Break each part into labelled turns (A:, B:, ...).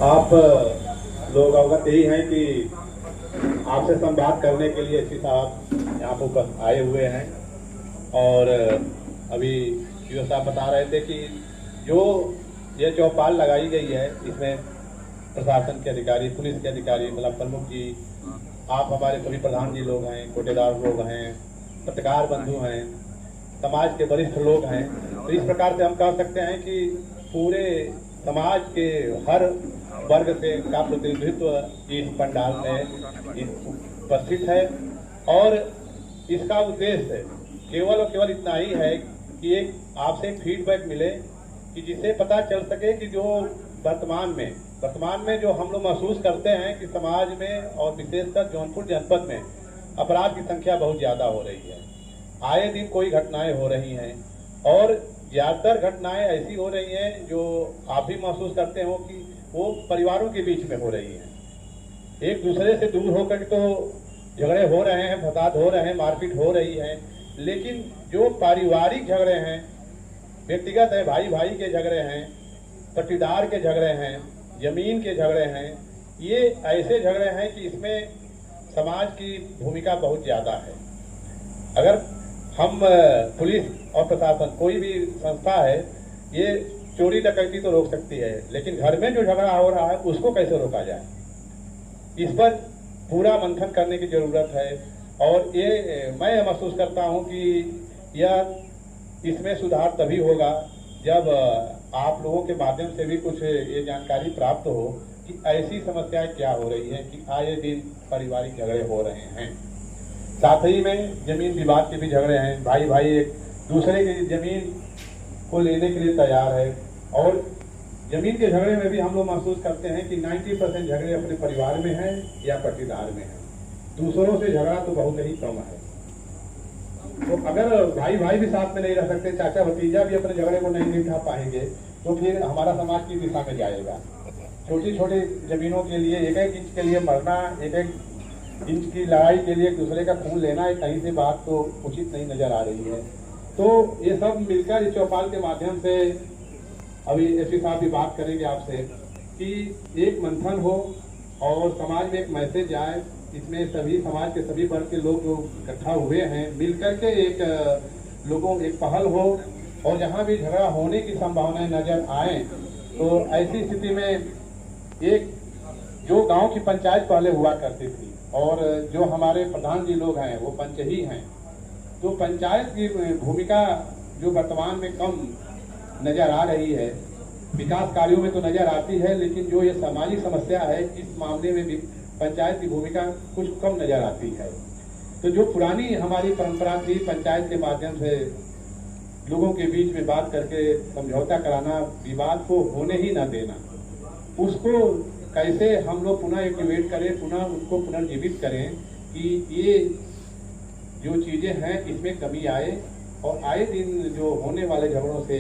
A: आप लोग अवगत यही हैं कि आपसे संवाद करने के लिए एसपी साहब यहाँ पर आए हुए हैं और अभी सीओ साहब बता रहे थे कि जो ये चौपाल लगाई गई है इसमें प्रशासन के अधिकारी, पुलिस के अधिकारी, मतलब प्रमुख जी, आप हमारे सभी प्रधान जी लोग हैं, कोटेदार लोग हैं, पत्रकार बंधु हैं, समाज के वरिष्ठ लोग हैं। तो इस प्रकार से हम कह सकते हैं कि पूरे समाज के हर वर्ग से का प्रतिनिधित्व इस पंडाल में उपस्थित है और इसका उद्देश्य केवल और केवल इतना ही है कि एक आपसे फीडबैक मिले कि जिससे पता चल सके कि जो वर्तमान में जो हम लोग महसूस करते हैं कि समाज में और विशेषकर जौनपुर जनपद में अपराध की संख्या बहुत ज़्यादा हो रही है। आए दिन कोई घटनाएं हो रही हैं और ज़्यादातर घटनाएं ऐसी हो रही हैं जो आप भी महसूस करते हो कि वो परिवारों के बीच में हो रही हैं। एक दूसरे से दूर होकर तो झगड़े हो रहे हैं, फसाद हो रहे हैं, मारपीट हो रही है, लेकिन जो पारिवारिक झगड़े हैं, व्यक्तिगत है, भाई भाई के झगड़े हैं, पट्टीदार के झगड़े हैं, जमीन के झगड़े हैं, ये ऐसे झगड़े हैं कि इसमें समाज की भूमिका बहुत ज़्यादा है। अगर हम पुलिस और प्रशासन कोई भी संस्था है, ये चोरी डकैती तो रोक सकती है, लेकिन घर में जो झगड़ा हो रहा है उसको कैसे रोका जाए, इस पर पूरा मंथन करने की जरूरत है। और ये मैं महसूस करता हूँ कि यह इसमें सुधार तभी होगा जब आप लोगों के माध्यम से भी कुछ ये जानकारी प्राप्त हो कि ऐसी समस्याएं क्या हो रही हैं कि आए दिन पारिवारिक झगड़े हो रहे हैं। साथ ही में जमीन विवाद के भी झगड़े हैं, भाई भाई एक दूसरे की जमीन को लेने के लिए तैयार है और जमीन के झगड़े में भी हम लोग महसूस करते हैं कि 90% झगड़े अपने परिवार में हैं या पट्टीदार में हैं, दूसरों से झगड़ा तो बहुत ही कम है। तो अगर भाई भाई भी साथ में नहीं रह सकते, चाचा भतीजा भी अपने झगड़े को नहीं निपटा पाएंगे, तो फिर हमारा समाज की दिशा में जाएगा। छोटी छोटी जमीनों के लिए एक एक इंच के लिए मरना, एक एक इंच की लड़ाई के लिए एक दूसरे का खून लेना, कहीं से बात तो उचित नहीं नजर आ रही है। तो ये सब मिलकर इस चौपाल के माध्यम से अभी एसपी साहब भी बात करेंगे आपसे कि एक मंथन हो और समाज में एक मैसेज जाए, इसमें सभी समाज के सभी वर्ग के लोग जो इकट्ठा हुए हैं मिलकर के एक पहल हो और जहाँ भी झगड़ा होने की संभावनाएं नजर आए तो ऐसी स्थिति में एक जो गांव की पंचायत पहले हुआ करती थी और जो हमारे प्रधान जी लोग हैं वो पंच ही हैं, तो पंचायत की भूमिका जो वर्तमान में कम नजर आ रही है, विकास कार्यों में तो नजर आती है, लेकिन जो ये सामाजिक समस्या है इस मामले में भी पंचायत की भूमिका कुछ कम नजर आती है। तो जो पुरानी हमारी परंपरा थी पंचायत के माध्यम से लोगों के बीच में बात करके समझौता कराना, विवाद को होने ही ना देना, उसको कैसे हम लोग पुनः एक्टिवेट करें, पुनः उसको पुनर्जीवित करें कि ये जो चीजें हैं इसमें कमी आए और आए दिन जो होने वाले झगड़ों से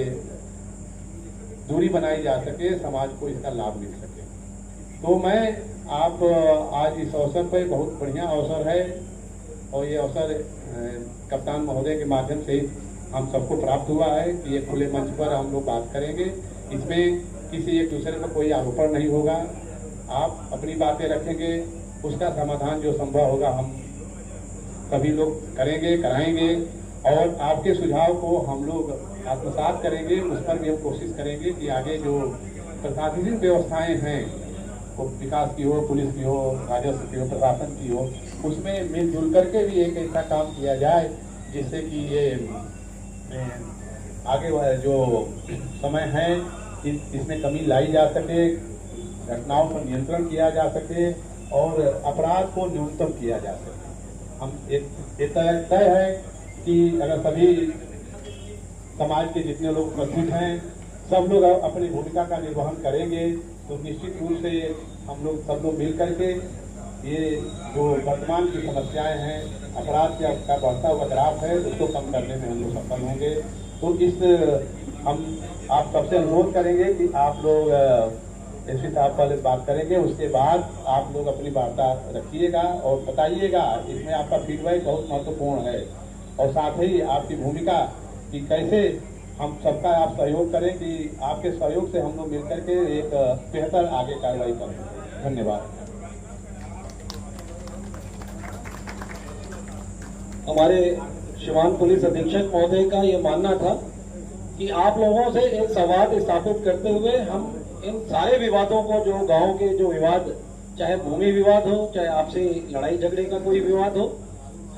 A: दूरी बनाई जा सके, समाज को इसका लाभ मिल सके। तो मैं आप आज इस अवसर पर बहुत बढ़िया अवसर है और ये अवसर कप्तान महोदय के माध्यम से हम सबको प्राप्त हुआ है कि ये खुले मंच पर हम लोग बात करेंगे। इसमें किसी एक दूसरे पर कोई आरोपण नहीं होगा, आप अपनी बातें रखेंगे, उसका समाधान जो संभव होगा हम सभी लोग करेंगे, कराएंगे और आपके सुझाव को हम लोग आत्मसात करेंगे। उस पर भी हम कोशिश करेंगे कि आगे जो प्रशासनिक व्यवस्थाएं हैं, वो विकास की हो, पुलिस की हो, राजस्व की हो, प्रशासन की हो, उसमें मिलजुल करके भी एक ऐसा काम किया जाए जिससे कि ये आगे जो समय है इसमें कमी लाई जा सके, घटनाओं पर नियंत्रण किया जा सके और अपराध को न्यूनतम किया जा सके। हम एक तय है कि अगर सभी समाज के जितने लोग उपस्थित हैं सब लोग अपनी भूमिका का निर्वहन करेंगे तो निश्चित रूप से हम लोग सब लोग मिल करके ये जो वर्तमान की समस्याएं हैं, अपराध का बढ़ता हुआ ग्राफ है, उसको कम करने में हम लोग सफल होंगे। तो हम आप सबसे अनुरोध करेंगे कि आप लोग एसपी साहब पहले बात करेंगे, उसके बाद आप लोग अपनी वार्ता रखिएगा और बताइएगा। इसमें आपका फीडबैक बहुत महत्वपूर्ण है और साथ ही आपकी भूमिका कि कैसे हम सबका आप सहयोग करें कि आपके सहयोग से हम लोग मिलकर के एक बेहतर आगे कार्रवाई करें। धन्यवाद।
B: हमारे श्रीमान पुलिस अधीक्षक महोदय का ये मानना था कि आप लोगों से एक संवाद स्थापित करते हुए हम इन सारे विवादों को, जो गांव के जो विवाद, चाहे भूमि विवाद हो, चाहे आपसी लड़ाई झगड़े का कोई विवाद हो,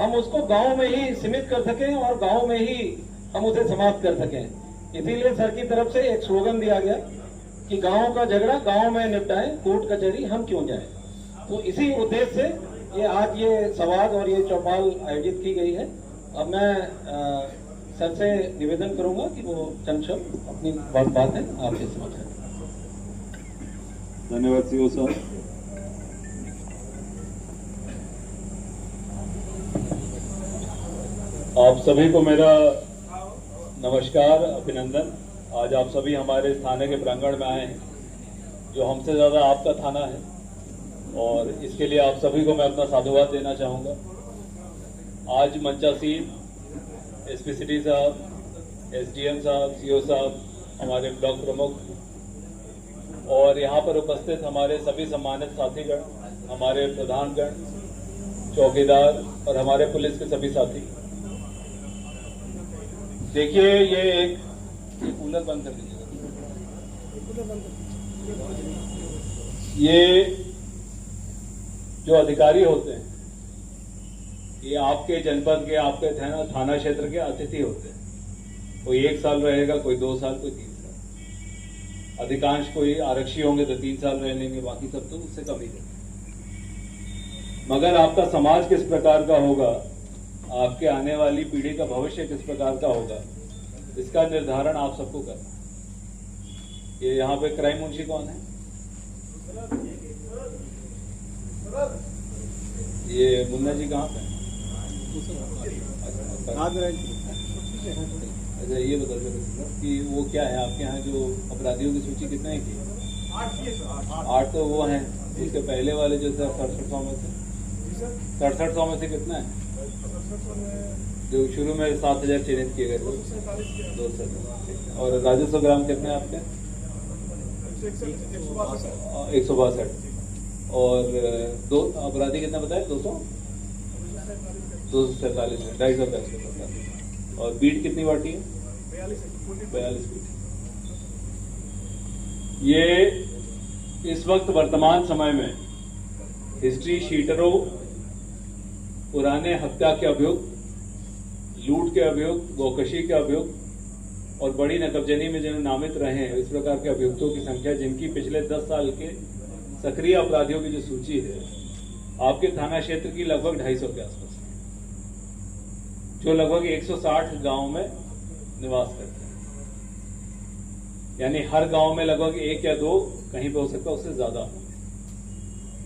B: हम उसको गांव में ही सीमित कर सकें और गांव में ही हम उसे समाप्त कर सकें। इसीलिए सर की तरफ से एक स्लोगन दिया गया कि गांव का झगड़ा गांव में निपटाएं, कोर्ट कचहरी हम क्यों जाएं। तो इसी उद्देश्य से ये आज ये संवाद और ये चौपाल आयोजित की गई है। अब मैं सर से निवेदन करूंगा कि वो चंद शब्द अपनी बात है आपके समझ है।
C: धन्यवाद सीओ साहब। आप सभी को मेरा नमस्कार, अभिनंदन। आज आप सभी हमारे थाने के प्रांगण में आए हैं, जो हमसे ज़्यादा आपका थाना है, और इसके लिए आप सभी को मैं अपना साधुवाद देना चाहूँगा। आज मंचासीन एसपी सिटी साहब, एसडीएम साहब, सीओ साहब, हमारे ब्लॉक प्रमुख और यहाँ पर उपस्थित हमारे सभी सम्मानित साथीगण, हमारे प्रधानगण, चौकीदार और हमारे पुलिस के सभी साथी। देखिए, ये एक कूलर बंद कर दीजिएगा। ये जो अधिकारी होते हैं, ये आपके जनपद के, आपके थाना क्षेत्र के अतिथि होते हैं। कोई 1 साल रहेगा, कोई 2 साल, कोई 3 साल। अधिकांश कोई आरक्षी होंगे तो 3 साल रह लेंगे, बाकी सब तो उससे कम ही रहेंगे। मगर आपका समाज किस प्रकार का होगा, आपके आने वाली पीढ़ी का भविष्य किस प्रकार का होगा, इसका निर्धारण आप सबको करना है। ये यहाँ पे क्राइम मुंशी कौन है? ये मुन्ना जी कहाँ पे? अच्छा, ये बता दो कि वो क्या है आपके यहाँ, जो अपराधियों की सूची कितने की? 8 तो वो हैं। उसके पहले वाले जो थे 6700 में से, 6700 में से कितना है? जो शुरू में 7000 चिन्हित किए गए थे, 200। और राजस्व ग्राम कितने हैं आपके? 162। और दो अपराधी कितना बताया? 247 है, 250। और बीट कितनी बाटी है? 42 बीट। ये इस वक्त वर्तमान समय में हिस्ट्री शीटरों, पुराने हत्या के अभियुक्त, लूट के अभियुक्त, गोकशी के अभियुक्त और बड़ी नकबजनी में जो नामित रहे हैं, इस प्रकार के अभियुक्तों की संख्या, जिनकी पिछले 10 साल के सक्रिय अपराधियों की जो सूची है, आपके थाना क्षेत्र की लगभग 250 के आसपास है, जो लगभग 160 गांव में निवास करते हैं। यानी हर गांव में लगभग 1 या 2, कहीं पे हो सकता है उससे ज्यादा,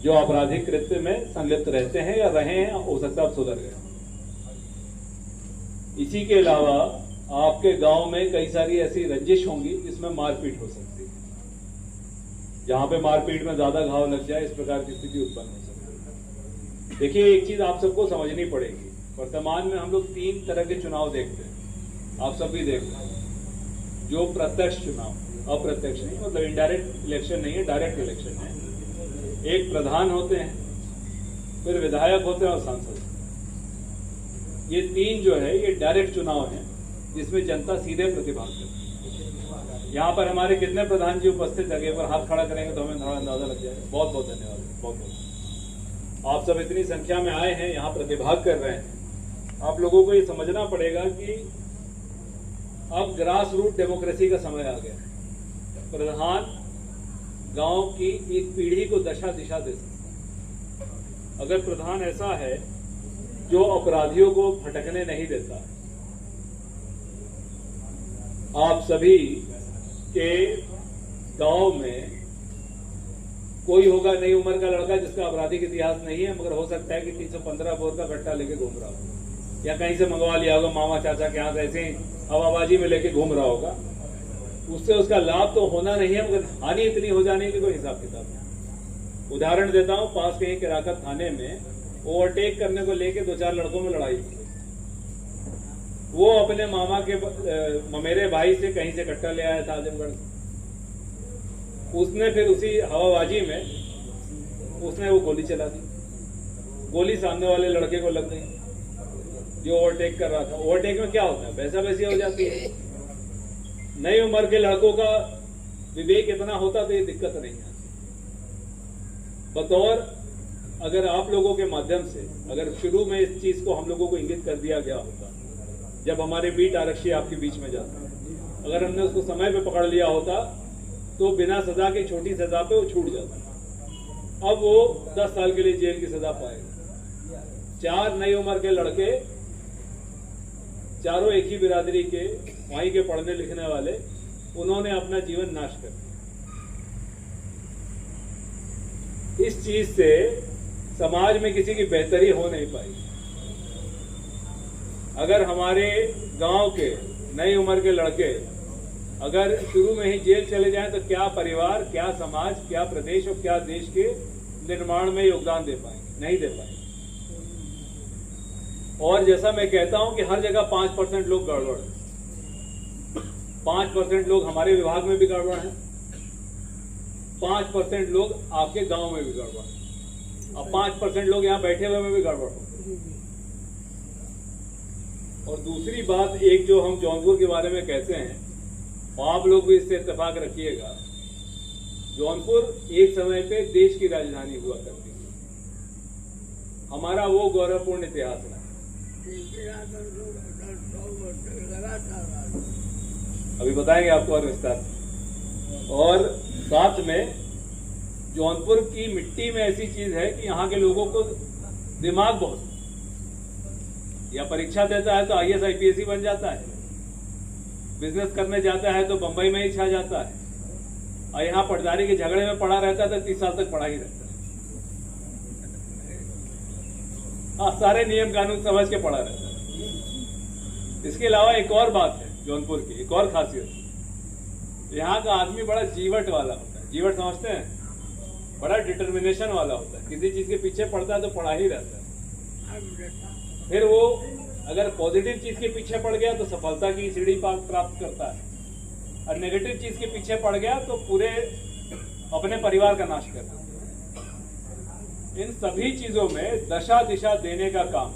C: जो आपराधिक कृत्य में संलिप्त रहते हैं या रहे हैं, हो सकता है अब सुधर गए। इसी के अलावा आपके गांव में कई सारी ऐसी रंजिश होंगी जिसमें मारपीट हो सकती है। जहां पे मारपीट में ज्यादा घाव लग जाए, इस प्रकार की स्थिति उत्पन्न हो सकती है। देखिए, एक चीज आप सबको समझनी पड़ेगी। वर्तमान में हम लोग 3 तरह के चुनाव देखते हैं, आप सब भी देखते हैं। जो प्रत्यक्ष चुनाव, अप्रत्यक्ष नहीं, मतलब इनडायरेक्ट इलेक्शन नहीं है, डायरेक्ट इलेक्शन है। एक प्रधान होते हैं, फिर विधायक होते हैं और सांसद। ये 3 जो है, ये डायरेक्ट चुनाव है, जिसमें जनता सीधे प्रतिभाग करती है। यहाँ पर हमारे कितने प्रधान जी उपस्थित जगह पर हाथ खड़ा करेंगे तो हमें थोड़ा अंदाजा लग जाएगा। बहुत बहुत धन्यवाद, बहुत बहुत। आप सब इतनी संख्या में आए हैं, यहाँ प्रतिभाग कर रहे हैं। आप लोगों को ये समझना पड़ेगा कि अब ग्रास रूट डेमोक्रेसी का समय आ गया है। प्रधान गांव की एक पीढ़ी को दशा दिशा दे सकता है। अगर प्रधान ऐसा है जो अपराधियों को भटकने नहीं देता, आप सभी के गांव में कोई होगा नई उम्र का लड़का जिसका आपराधिक इतिहास नहीं है, मगर हो सकता है कि 315 बोर का गट्टा लेके घूम रहा हो, या कहीं से मंगवा लिया होगा मामा चाचा के यहाँ से, ऐसे हवाबाजी में लेके घूम रहा होगा। उससे उसका लाभ तो होना नहीं है, मगर हानि इतनी हो जाने की कोई हिसाब किताब नहीं। उदाहरण देता हूं, पास के ही किराकत थाने में ओवरटेक करने को लेके 2-4 लड़कों में लड़ाई हुई। वो अपने मामा के ममेरे भाई से कहीं से कट्टा ले आया था आजमगढ़ से। उसने फिर उसी हवाबाजी में उसने वो गोली चला दी। गोली सामने वाले लड़के को लग गई जो ओवरटेक कर रहा था। ओवरटेक में क्या होता है, वैसा वैसी हो जाती है। नई उम्र के लड़कों का विवेक इतना होता तो ये दिक्कत नहीं आती। बतौर अगर आप लोगों के माध्यम से अगर शुरू में इस चीज को हम लोगों को इंगित कर दिया गया होता, जब हमारे बीट आरक्षी आपके बीच में जाते हैं, अगर हमने उसको समय पे पकड़ लिया होता तो बिना सजा की छोटी सजा पे वो छूट जाता। अब वो 10 साल के लिए जेल की सजा पाएगा। 4 नई उम्र के लड़के, चारों एक ही बिरादरी के, वहीं के पढ़ने लिखने वाले, उन्होंने अपना जीवन नाश कर दिया। इस चीज से समाज में किसी की बेहतरी हो नहीं पाई। अगर हमारे गांव के नई उम्र के लड़के अगर शुरू में ही जेल चले जाएं तो क्या परिवार, क्या समाज, क्या प्रदेश और क्या देश के निर्माण में योगदान दे पाएंगे? नहीं दे पाएंगे। और जैसा मैं कहता हूं कि हर जगह 5% लोग गड़बड़ है। 5% लोग हमारे विभाग में भी गड़बड़ है, 5% लोग आपके गांव में भी गड़बड़ है, और 5% लोग यहां बैठे हुए में भी गड़बड़ हो। और दूसरी बात, एक जो हम जौनपुर के बारे में कहते हैं, आप लोग भी इससे इत्तेफाक रखिएगा, जौनपुर एक समय पे देश की राजधानी हुआ करती थी। हमारा वो गौरवपूर्ण इतिहास है। अभी बताएंगे आपको और विस्तार से। और साथ में जौनपुर की मिट्टी में ऐसी चीज है कि यहाँ के लोगों को दिमाग बहुत, या परीक्षा देता है तो IAS IPS ही बन जाता है, बिजनेस करने जाता है तो बंबई में ही छा जाता है, और यहाँ पटदारी के झगड़े में पड़ा रहता है तो 30 साल तक पड़ा ही रहता है। हाँ, सारे नियम कानून समझ के पड़ा रहता है। इसके अलावा एक और बात है जौनपुर की, एक और खासियत, यहाँ का आदमी बड़ा जीवट वाला होता है। जीवट समझते हैं? बड़ा डिटर्मिनेशन वाला होता है। किसी चीज के पीछे पड़ता है तो पड़ा ही रहता है। फिर वो अगर पॉजिटिव चीज के पीछे पड़ गया तो सफलता की सीढ़ी प्राप्त करता है, और नेगेटिव चीज के पीछे पड़ गया तो पूरे अपने परिवार का नाश करता है। इन सभी चीजों में दशा दिशा देने का काम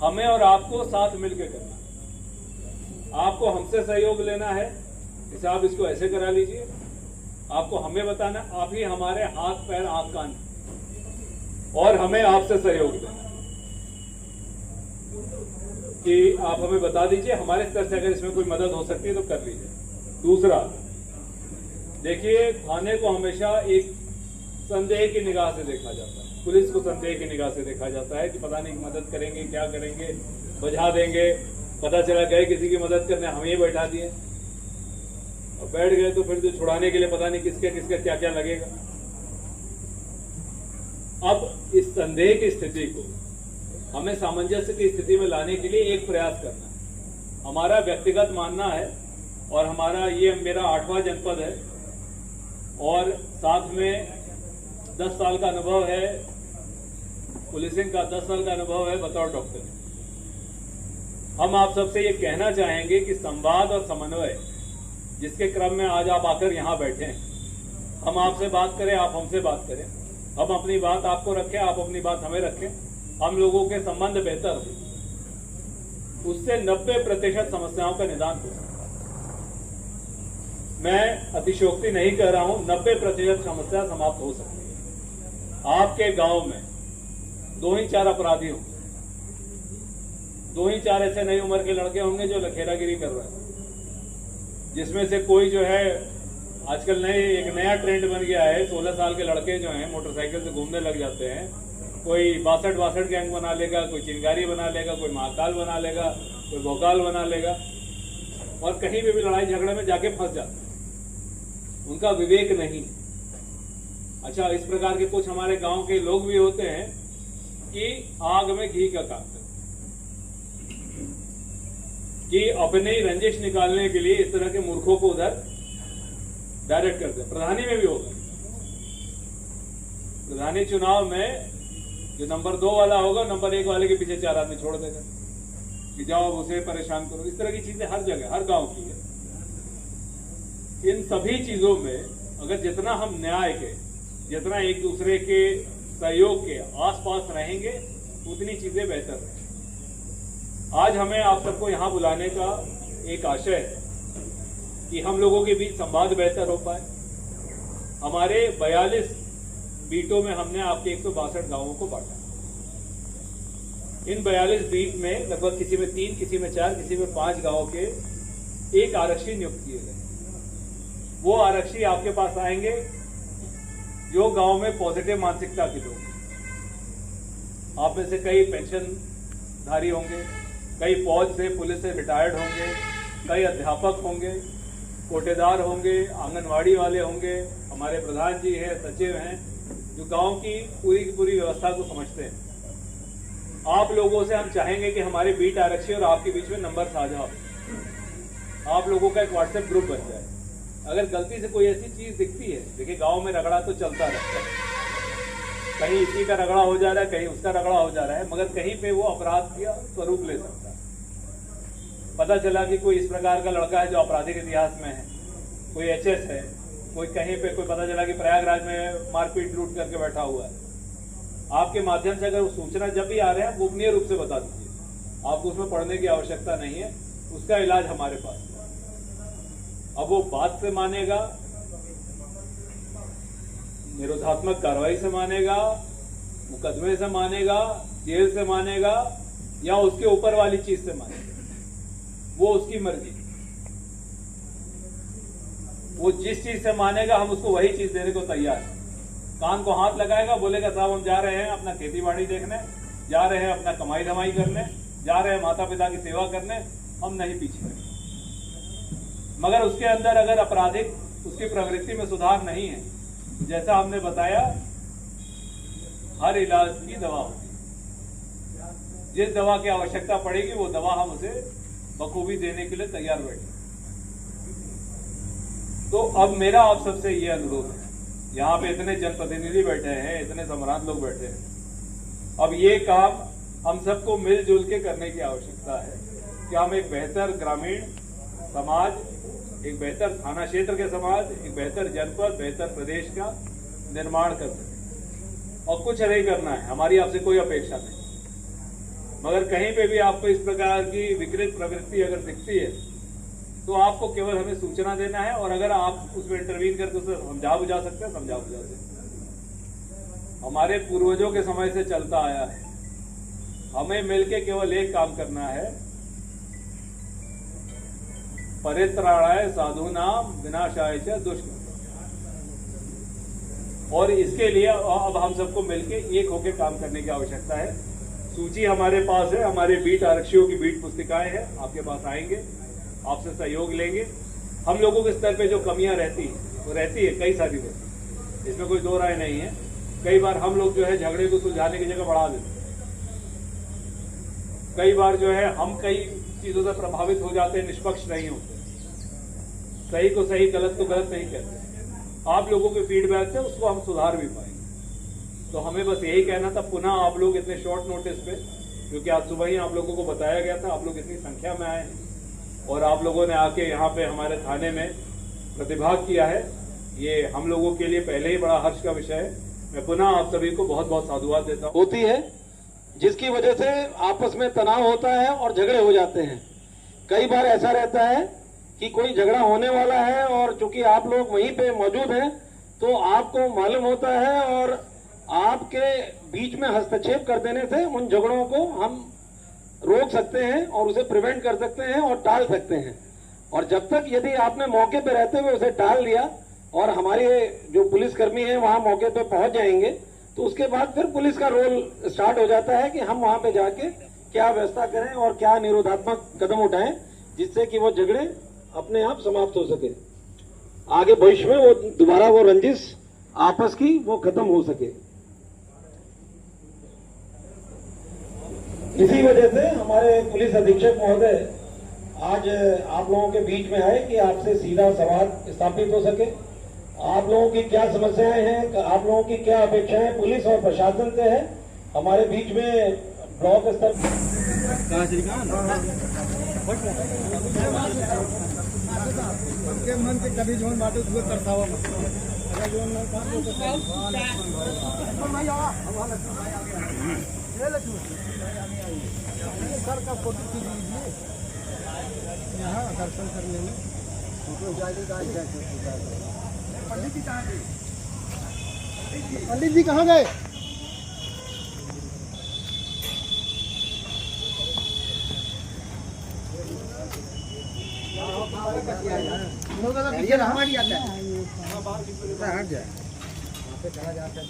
C: हमें और आपको साथ मिलकर करना है। आपको हमसे सहयोग लेना है, इसे आप इसको ऐसे करा लीजिए। आपको हमें बताना, आप ही हमारे हाथ पैर आंख कान, और हमें आपसे सहयोग देना कि आप हमें बता दीजिए, हमारे स्तर से अगर इसमें कोई मदद हो सकती है तो कर लीजिए। दूसरा, देखिए, थाने को हमेशा एक संदेह की निगाह से देखा जाता है, पुलिस को संदेह की निगाह से देखा जाता है कि पता नहीं मदद करेंगे, क्या करेंगे, बुझा देंगे। पता चला गए किसी की मदद करने, हम ही बैठा दिए और बैठ गए तो फिर जो छुड़ाने के लिए पता नहीं किसके किसके क्या क्या लगेगा। अब इस संदेह की स्थिति को हमें सामंजस्य की स्थिति में लाने के लिए एक प्रयास करना है। हमारा व्यक्तिगत मानना है, और हमारा ये मेरा 8वां जनपद है, और साथ में 10 साल का अनुभव है पुलिसिंग का, 10 साल का अनुभव है बतौर डॉक्टर। हम आप सबसे ये कहना चाहेंगे कि संवाद और समन्वय, जिसके क्रम में आज आप आकर यहाँ बैठे हैं, हम आपसे बात करें, आप हमसे बात करें, हम अपनी बात आपको रखें, आप अपनी बात हमें रखें, हम लोगों के संबंध बेहतर हो, उससे 90% समस्याओं का निदान हो। मैं अतिशयोक्ति नहीं कह रहा हूं, 90% समस्या समाप्त हो सकती है। आपके गांव में 2 ही 4 अपराधी होंगे, 2 ही 4 ऐसे नई उम्र के लड़के होंगे जो लखेरागिरी कर रहे हैं, जिसमें से कोई जो है आजकल एक नया ट्रेंड बन गया है, 16 साल के लड़के जो हैं मोटरसाइकिल से घूमने लग जाते हैं। कोई 62 गैंग बना लेगा, कोई चिंगारी बना लेगा, कोई महाकाल बना लेगा, कोई भोकाल बना लेगा, और कहीं भी लड़ाई झगड़े में जाके फंस जाता है। उनका विवेक नहीं। अच्छा, इस प्रकार के कुछ हमारे गांव के लोग भी होते हैं कि आग में घी का काम करते हैं, कि अपने रंजिश निकालने के लिए इस तरह के मूर्खों को उधर डायरेक्ट करते हैं। प्रधानी में भी होगा, प्रधानी चुनाव में जो नंबर 2 वाला होगा, नंबर 1 वाले के पीछे 4 आदमी छोड़ देगा। कि जाओ उसे परेशान करो, इस तरह की चीजें हर जगह हर गांव की है। इन सभी चीजों में अगर जितना हम न्याय के, जितना एक दूसरे के सहयोग के आसपास रहेंगे, उतनी चीजें बेहतर रहेंगी। आज हमें आप सबको यहां बुलाने का एक आशय है कि हम लोगों के बीच संवाद बेहतर हो पाए। हमारे 42 बीटों में हमने आपके 162 गांवों को बांटा। इन 42 बीट में लगभग किसी में 3, किसी में 4, किसी में 5 गांवों के एक आरक्षी नियुक्त किए गए। वो आरक्षी आपके पास आएंगे जो गांव में पॉजिटिव मानसिकता के लोग हैं। आप में से कई पेंशनधारी होंगे, कई फौज से, पुलिस से रिटायर्ड होंगे, कई अध्यापक होंगे, कोटेदार होंगे, आंगनवाड़ी वाले होंगे, हमारे प्रधान जी हैं, सचिव हैं, जो गांव की पूरी व्यवस्था को समझते हैं। आप लोगों से हम चाहेंगे कि हमारे बीट आरक्षी और आपके बीच में नंबर साझा हो, आप लोगों का एक व्हाट्सएप ग्रुप बन जाए। अगर गलती से कोई ऐसी चीज दिखती है, देखिए गांव में रगड़ा तो चलता रहता है, कहीं इसी का रगड़ा हो जा रहा है, कहीं उसका रगड़ा हो जा रहा है, मगर कहीं पे वो अपराध का स्वरूप ले सकता है। पता चला कि कोई इस प्रकार का लड़का है जो आपराधिक इतिहास में है, कोई एचएस है, कोई कहीं पे, कोई पता चला कि प्रयागराज में मारपीट लूट करके बैठा हुआ है। आपके माध्यम से अगर वो सूचना जब भी आ रहे हैं, गोपनीय रूप से बता दीजिए, आपको उसमें पढ़ने की आवश्यकता नहीं है, उसका इलाज हमारे पास है। अब वो बात से मानेगा, निरोधात्मक कार्रवाई से मानेगा, मुकदमे से मानेगा, जेल से मानेगा, या उसके ऊपर वाली चीज से मानेगा, वो उसकी मर्जी। वो जिस चीज से मानेगा हम उसको वही चीज देने को तैयार हैं। कान को हाथ लगाएगा, बोलेगा साहब हम जा रहे हैं अपना खेती बाड़ी देखने, जा रहे हैं अपना कमाई धमाई करने, जा रहे हैं माता पिता की सेवा करने, हम नहीं पीछे हैं। मगर उसके अंदर अगर आपराधिक उसकी प्रवृत्ति में सुधार नहीं है, जैसा हमने बताया, हर इलाज की दवा होती है। जिस दवा की आवश्यकता पड़ेगी वो दवा हम उसे बखूबी देने के लिए तैयार बैठे। तो अब मेरा आप सबसे ये अनुरोध है, यहाँ पे इतने जनप्रतिनिधि बैठे हैं, इतने सम्राट लोग बैठे हैं, अब ये काम हम सबको मिलजुल के करने की आवश्यकता है कि हम एक बेहतर ग्रामीण समाज, एक बेहतर थाना क्षेत्र के समाज, एक बेहतर जनपद, बेहतर प्रदेश का निर्माण कर सकें। और कुछ नहीं करना है, हमारी आपसे कोई अपेक्षा नहीं, मगर कहीं पे भी आपको इस प्रकार की विकृत प्रवृत्ति अगर दिखती है तो आपको केवल हमें सूचना देना है, और अगर आप उसमें इंटरवीन करके उसे समझा बुझा सकते हैं, समझा बुझा सकते हैं। हमारे पूर्वजों के समय से चलता आया है, हमें मिलके केवल एक काम करना है, परित्राणाय साधूनाम विनाशाय च दुष्कृताम्। और इसके लिए अब हम सबको मिलके एक होकर काम करने की आवश्यकता है। सूची हमारे पास है, हमारे बीट आरक्षियों की बीट पुस्तिकाएं हैं, आपके पास आएंगे, आपसे सहयोग लेंगे। हम लोगों के स्तर पे जो कमियां रहती है वो रहती है, कई सारी रहती है, इसमें कोई दो राय नहीं है। कई बार हम लोग जो है झगड़े को सुलझाने की जगह बढ़ा देते हैं, कई बार जो है हम कई चीजों से प्रभावित हो जाते हैं, निष्पक्ष नहीं होते, सही को सही, गलत को गलत नहीं कहते। आप लोगों के फीडबैक से उसको हम सुधार भी पाएंगे। तो हमें बस यही कहना था, पुनः आप लोग इतने शॉर्ट नोटिस पे, क्योंकि आज सुबह ही आप लोगों को बताया गया था, आप लोग इतनी संख्या में आए हैं और आप लोगों ने आके यहाँ पे हमारे थाने में प्रतिभाग किया है, ये हम लोगों के लिए पहले ही बड़ा हर्ष का विषय है। मैं पुनः आप सभी को बहुत बहुत साधुवाद देता हूँ।
B: होती है जिसकी वजह से आपस में तनाव होता है और झगड़े हो जाते हैं। कई बार ऐसा रहता है कि कोई झगड़ा होने वाला है और चूंकि आप लोग वहीं पे मौजूद हैं तो आपको मालूम होता है, और आपके बीच में हस्तक्षेप कर देने से उन झगड़ों को हम रोक सकते हैं और उसे प्रिवेंट कर सकते हैं और टाल सकते हैं। और जब तक यदि आपने मौके पे रहते हुए उसे टाल दिया और हमारे जो पुलिसकर्मी हैं वहां मौके पे पहुंच जाएंगे, तो उसके बाद फिर पुलिस का रोल स्टार्ट हो जाता है कि हम वहां पे जाके क्या व्यवस्था करें और क्या निरोधात्मक कदम उठाएं जिससे कि वो झगड़े अपने आप समाप्त हो सके, आगे भविष्य में वो दोबारा वो रंजिश आपस की वो खत्म हो सके। इसी वजह से हमारे पुलिस अधीक्षक महोदय आज आप लोगों के बीच में आए कि आपसे सीधा संवाद स्थापित हो सके। आप लोगों की क्या समस्याएं हैं, आप लोगों की क्या अपेक्षाएं पुलिस और प्रशासन से है। हमारे बीच में ब्लॉक स्तर कहाँ श्रीकांत
D: के मन के कभी जोन बाटो हुए तरसावा मत अगर जोन ना काम तो ये लक्ष्मी सर का फोटो कीजिए यहाँ दर्शन करने में फोटो जाएगा पंडित जी कहाँ गए हमारी आता है हट जाए चला जाता है